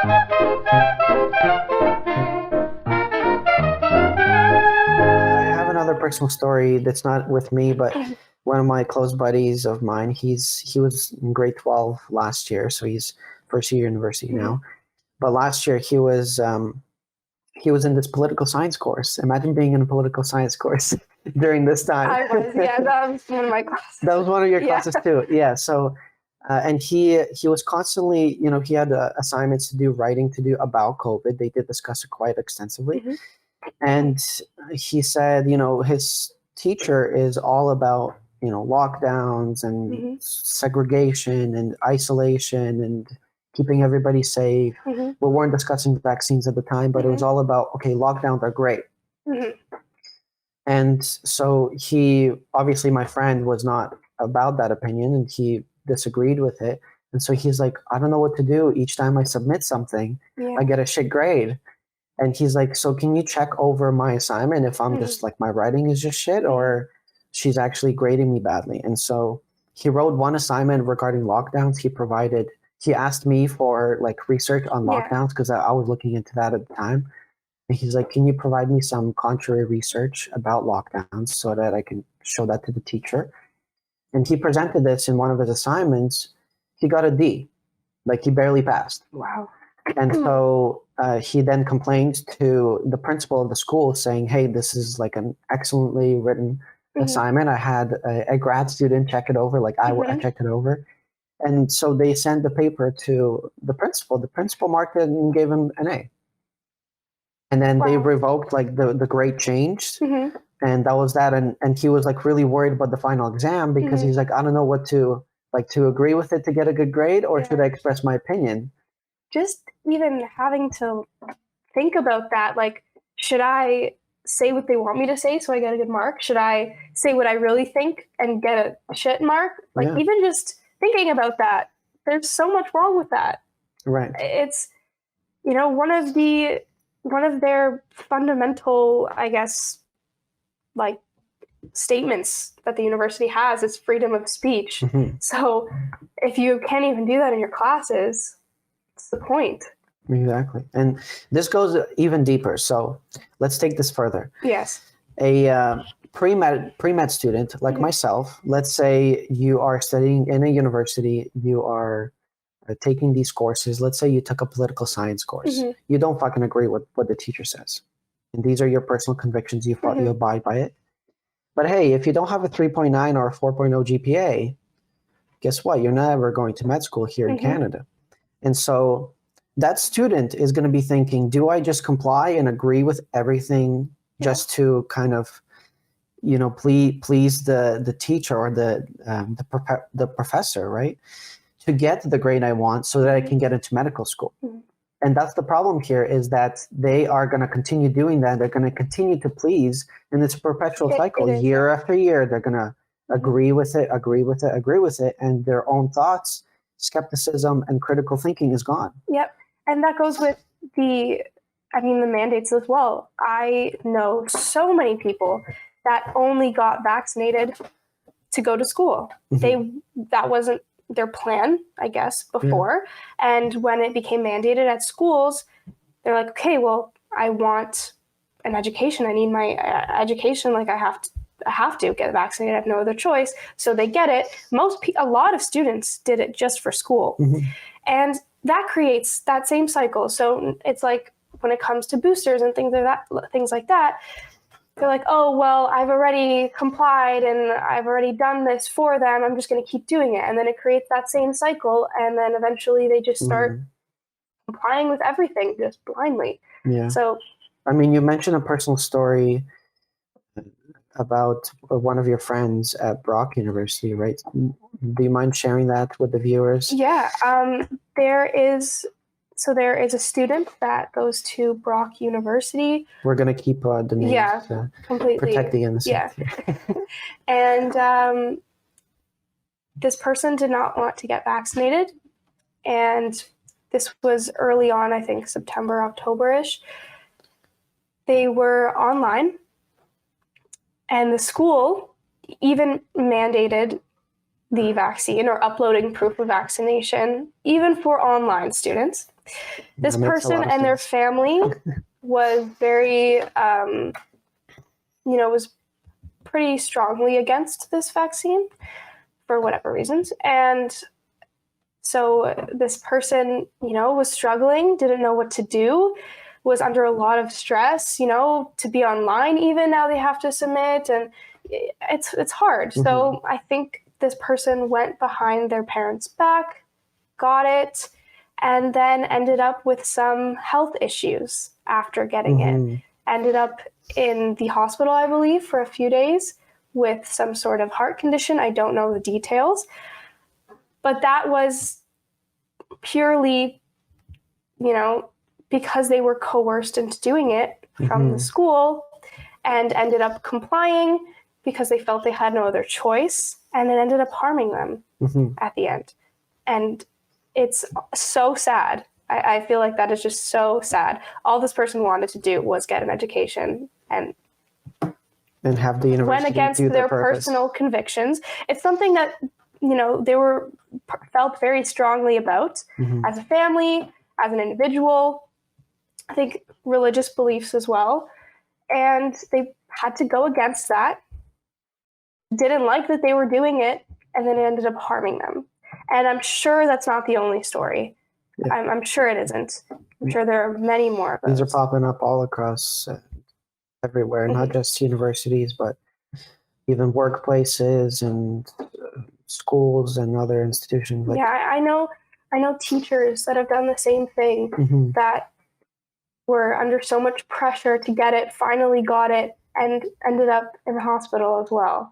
I have another personal story that's not with me, but one of my close buddies of mine. He was in grade 12 last year, so he's first year university now. But last year he was in this political science course. Imagine being in a political science course during this time. I was, yeah, that was one of my classes. That was one of your classes too. Yeah. So, and he was constantly, he had assignments to do, writing to do about COVID. They did discuss it quite extensively. And he said, his teacher is all about, lockdowns and segregation and isolation and keeping everybody safe. We weren't discussing vaccines at the time, but it was all about, okay, lockdowns are great. And so obviously my friend was not about that opinion and he disagreed with it. And so he's like, I don't know what to do. Each time I submit something, I get a shit grade. And he's like, so can you check over my assignment if I'm just like, my writing is just shit or she's actually grading me badly? And so he wrote one assignment regarding lockdowns. He asked me for like research on lockdowns because I was looking into that at the time. And he's like, can you provide me some contrary research about lockdowns so that I can show that to the teacher? And he presented this in one of his assignments. He got a D, like he barely passed. Wow. And so he then complained to the principal of the school saying, hey, this is like an excellently written assignment. I had a grad student check it over, like I checked it over. And so they sent the paper to the principal. The principal marked it and gave him an A. And then they revoked like the grade changed. And that was that. And he was like really worried about the final exam because he's like, I don't know what to agree with it to get a good grade or should I express my opinion? Just even having to think about that, like, should I say what they want me to say so I get a good mark? Should I say what I really think and get a shit mark? Like even just thinking about that, there's so much wrong with that. Right. It's, one of their fundamental, I guess, like statements that the university has is freedom of speech. So if you can't even do that in your classes, what's the point? Exactly. And this goes even deeper. So let's take this further. Yes. A pre-med student like myself, let's say you are studying in a university, you are taking these courses. Let's say you took a political science course. You don't fucking agree with what the teacher says. And these are your personal convictions. You abide by it. But hey, if you don't have a 3.9 or a 4.0 GPA, guess what? You're never going to med school here in Canada. And so that student is going to be thinking, do I just comply and agree with everything just to kind of, please the teacher or the professor, right? To get the grade I want so that I can get into medical school. And that's the problem here is that they are going to continue doing that. They're going to continue to please. And it's a perpetual cycle. Year after year, they're going to agree with it. And their own thoughts, skepticism, and critical thinking is gone. Yep. And that goes with the mandates as well. I know so many people that only got vaccinated to go to school. That wasn't their plan, I guess, before. And when it became mandated at schools, they're like, okay, well, I want an education. I need my education. Like I have to get vaccinated. I have no other choice. So they get it. A lot of students did it just for school. And that creates that same cycle. So it's like when it comes to boosters and things like that, they're like, oh, well, I've already complied and I've already done this for them. I'm just going to keep doing it. And then it creates that same cycle. And then eventually they just start complying with everything just blindly. Yeah. So, you mentioned a personal story about one of your friends at Brock University, right? Do you mind sharing that with the viewers? Yeah. There is a student that goes to Brock University. We're going to keep the names completely. Protect the innocent. Yeah. And this person did not want to get vaccinated. And this was early on, I think September, October-ish. They were online. And the school even mandated the vaccine or uploading proof of vaccination, even for online students. This That makes a person lot of and their sense. family was very, was pretty strongly against this vaccine for whatever reasons. And so this person, was struggling, didn't know what to do, was under a lot of stress, to be online even now they have to submit, and it's hard. Mm-hmm. So I think this person went behind their parents' back, got it, and then ended up with some health issues after getting it. Ended up in the hospital, I believe, for a few days with some sort of heart condition. I don't know the details. But that was purely, because they were coerced into doing it from the school and ended up complying because they felt they had no other choice, and it ended up harming them at the end. And it's so sad. I feel like that is just so sad. All this person wanted to do was get an education and have the university went against do their purpose. personal convictions. It's something that, they felt very strongly about as a family, as an individual, I think religious beliefs as well. And they had to go against that, didn't like that they were doing it, and then it ended up harming them. And I'm sure that's not the only story. Yeah. I'm sure it isn't. I'm sure there are many more of those. These are popping up all across everywhere, not just universities, but even workplaces and schools and other institutions. Yeah, I know teachers that have done the same thing, that were under so much pressure to get it, finally got it, and ended up in the hospital as well.